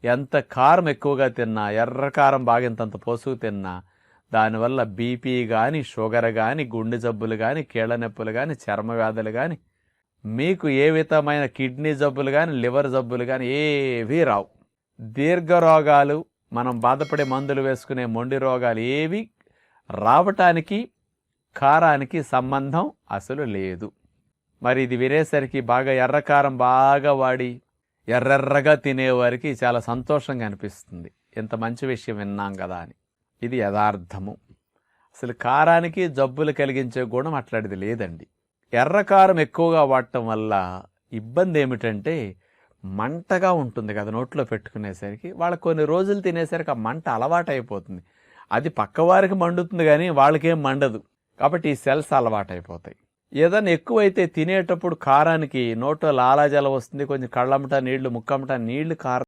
ఎంత కారం ఎక్కువగా తిన్నా, ఎర్ర కారం బాగా ఇంతంత పోసుకు తిన్నా దానివల్ల బీపీ కానీ, షుగర్ కానీ, గుండె జబ్బులు కానీ, కీళ్ళ నొప్పులు కానీ, చర్మ వ్యాధులు కానీ, మీకు ఏ విధమైన కిడ్నీ జబ్బులు కానీ, లివర్ జబ్బులు కానీ ఏవీ రావు. దీర్ఘ రోగాలు, మనం బాధపడే మందులు వేసుకునే మొండి రోగాలు ఏవి రావటానికి కారానికి సంబంధం అసలు లేదు. మరి ఇది వినేసరికి బాగా ఎర్రకారం బాగా వాడి ఎర్రెర్రగా తినేవారికి చాలా సంతోషంగా అనిపిస్తుంది. ఇంత మంచి విషయం విన్నాం కదా అని. ఇది యథార్థము. అసలు కారానికి జబ్బులు కలిగించే గుణం అట్లాంటిది లేదండి. ఎర్రకారం ఎక్కువగా వాడటం వల్ల ఇబ్బంది ఏమిటంటే మంటగా ఉంటుంది కదా నోట్లో పెట్టుకునేసరికి. వాళ్ళకి కొన్ని రోజులు తినేసరికి ఆ మంట అలవాటైపోతుంది. అది పక్కవారికి మండుతుంది కానీ వాళ్ళకేం మండదు. కాబట్టి ఈ సెల్స్ అలవాటైపోతాయి. ఏదైనా ఎక్కువైతే తినేటప్పుడు కారానికి నోట్లో లాలాజలం వస్తుంది, కొంచెం కళ్ళమ్మట నీళ్లు, ముక్కమ్మట నీళ్లు కారం